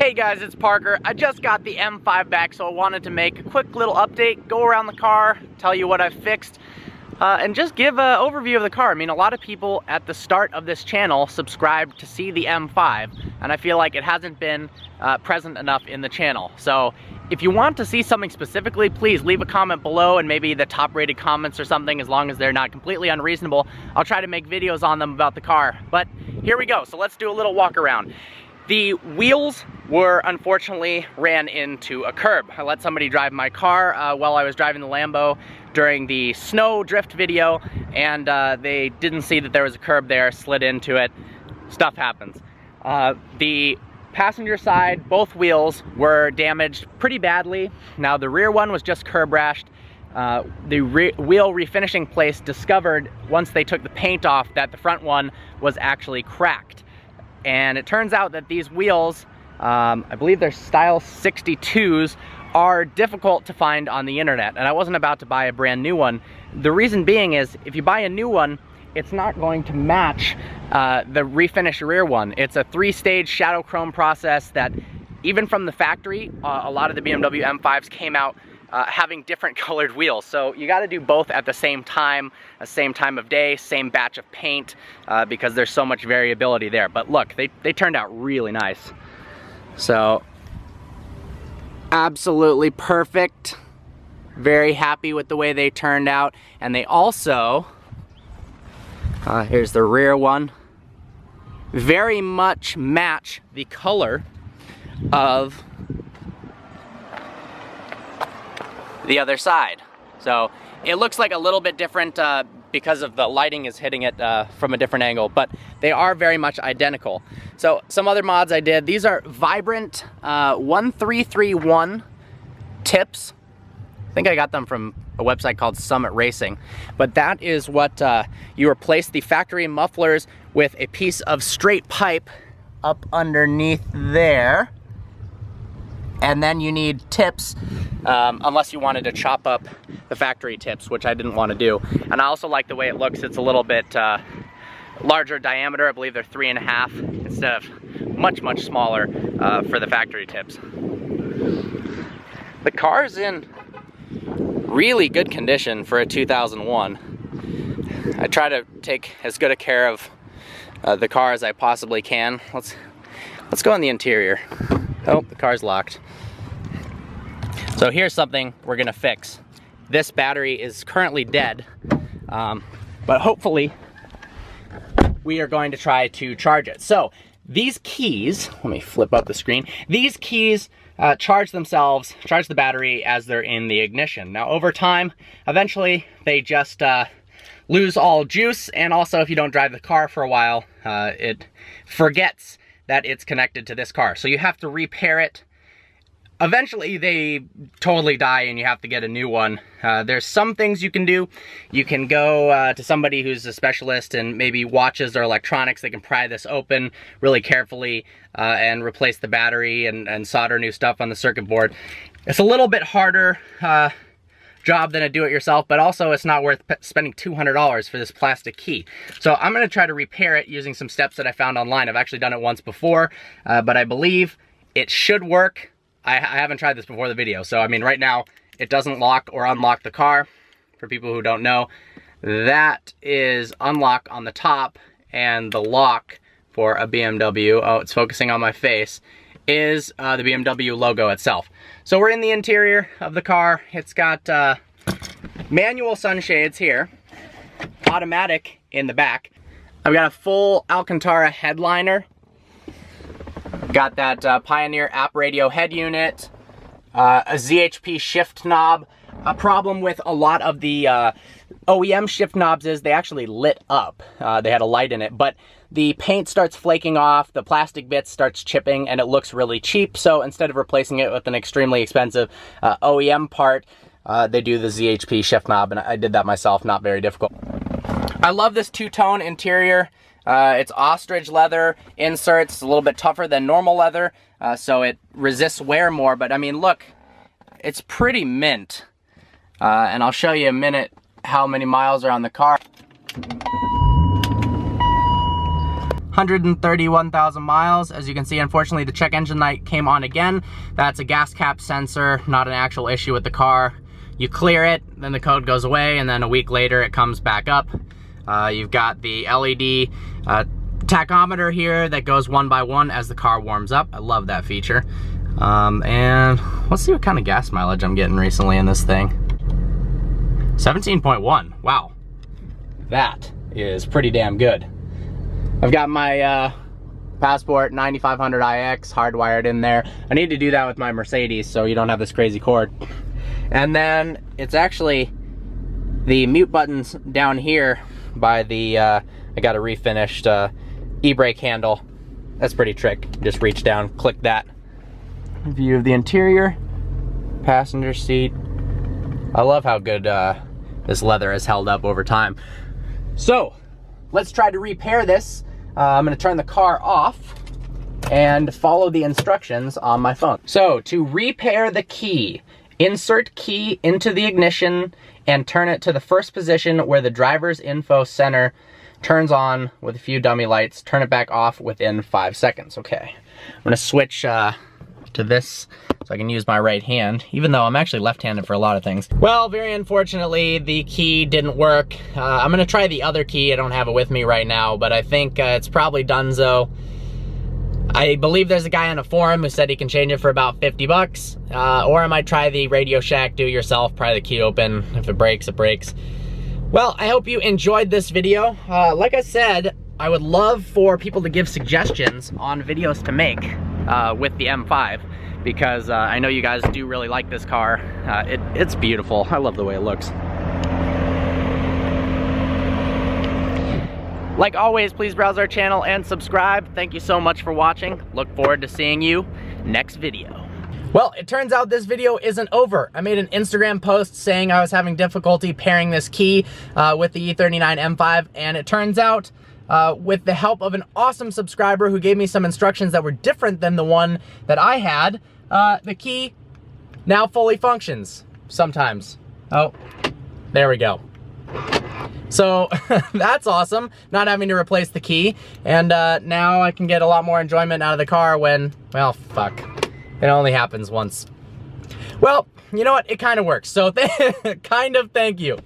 Hey guys, it's Parker. I just got the M5 back, so I wanted to make a quick little update, go around the car, tell you what I've fixed, and just give an overview of the car. I mean, a lot of people at the start of this channel subscribed to see the M5, and I feel like it hasn't been present enough in the channel. So if you want to see something specifically, please leave a comment below, and maybe the top rated comments or something, as long as they're not completely unreasonable. I'll try to make videos on them about the car. But here we go, so let's do a little walk around. The wheels were unfortunately ran into a curb. I let somebody drive my car while I was driving the Lambo during the snow drift video, and they didn't see that there was a curb there, slid into it. Stuff happens. The passenger side, both wheels were damaged pretty badly. Now the rear one was just curb rashed. The wheel refinishing place discovered once they took the paint off that the front one was actually cracked. And it turns out that these wheels, I believe they're style 62s, are difficult to find on the internet. And I wasn't about to buy a brand new one. The reason being is, if you buy a new one, it's not going to match the refinished rear one. It's a 3-stage shadow chrome process that, even from the factory, a lot of the BMW M5s came out having different colored wheels. So you got to do both at the same time of day, same batch of paint, because there's so much variability there. But look, they turned out really nice. So absolutely perfect. Very happy with the way they turned out. And they also, here's the rear one, very much match the color of the other side. So it looks like a little bit different because of the lighting is hitting it from a different angle, but they are very much identical. So some other mods I did, these are Vibrant 1331 tips. I think I got them from a website called Summit Racing, but that is what you replace the factory mufflers with a piece of straight pipe up underneath there. And then you need tips, unless you wanted to chop up the factory tips, which I didn't want to do. And I also like the way it looks. It's a little bit larger diameter. I believe they're 3.5 instead of much, much smaller for the factory tips. The car's in really good condition for a 2001. I try to take as good a care of the car as I possibly can. Let's go in the interior. Oh, the car's locked. So here's something we're gonna fix. This battery is currently dead, but hopefully we are going to try to charge it. So these keys, let me flip up the screen. These keys charge themselves, charge the battery as they're in the ignition. Now over time, eventually they just lose all juice, and also if you don't drive the car for a while, it forgets that it's connected to this car. So you have to repair it. Eventually they totally die and you have to get a new one. There's some things you can do. You can go to somebody who's a specialist and maybe watches or electronics. They can pry this open really carefully and replace the battery and solder new stuff on the circuit board. It's a little bit harder job than a do-it-yourself, but also it's not worth spending $200 for this plastic key. So I'm gonna try to repair it using some steps that I found online. I've actually done it once before, but I believe it should work. I haven't tried this before the video, so I mean right now it doesn't lock or unlock the car. For people who don't know, that is unlock on the top, and the lock for a BMW, oh, it's focusing on my face, is the BMW logo itself. So we're in the interior of the car. It's got manual sunshades here, automatic in the back. I've got a full Alcantara headliner. Got that Pioneer app radio head unit, a ZHP shift knob. A problem with a lot of the OEM shift knobs is they actually lit up. They had a light in it, but the paint starts flaking off, the plastic bit starts chipping, and it looks really cheap. So instead of replacing it with an extremely expensive OEM part, they do the ZHP shift knob, and I did that myself, not very difficult. I love this two-tone interior. It's ostrich leather inserts, a little bit tougher than normal leather, so it resists wear more, but I mean, look, it's pretty mint. And I'll show you in a minute how many miles are on the car. 131,000 miles. As you can see, unfortunately, the check engine light came on again. That's a gas cap sensor, not an actual issue with the car. You clear it, then the code goes away, and then a week later it comes back up. You've got the LED tachometer here that goes one by one as the car warms up. I love that feature. And let's see what kind of gas mileage I'm getting recently in this thing. 17.1, wow. That is pretty damn good. I've got my Passport 9500 iX hardwired in there. I need to do that with my Mercedes so you don't have this crazy cord. And then it's actually the mute buttons down here by the, I got a refinished e-brake handle. That's pretty trick. Just reach down, click that. View of the interior, passenger seat. I love how good this leather has held up over time. So, let's try to repair this. I'm gonna turn the car off and follow the instructions on my phone. So, to repair the key, insert key into the ignition and turn it to the first position where the driver's info center turns on with a few dummy lights. Turn it back off within 5 seconds. Okay, I'm gonna switch to this so I can use my right hand, even though I'm actually left-handed for a lot of things. Well, very unfortunately, the key didn't work. I'm gonna try the other key. I don't have it with me right now, but I think it's probably donezo. I believe there's a guy on a forum who said he can change it for about 50 bucks. Or I might try the Radio Shack do-it-yourself, pry the key open. If it breaks, it breaks. Well, I hope you enjoyed this video. Like I said, I would love for people to give suggestions on videos to make with the M5, because I know you guys do really like this car. It's beautiful. I love the way it looks. Like always, please browse our channel and subscribe. Thank you so much for watching. Look forward to seeing you next video. Well, it turns out this video isn't over. I made an Instagram post saying I was having difficulty pairing this key with the E39 M5, and it turns out with the help of an awesome subscriber who gave me some instructions that were different than the one that I had, the key now fully functions sometimes. Oh, there we go. So that's awesome, not having to replace the key, and now I can get a lot more enjoyment out of the car when, well, fuck, it only happens once. Well, you know what, it kind of works, so thank you.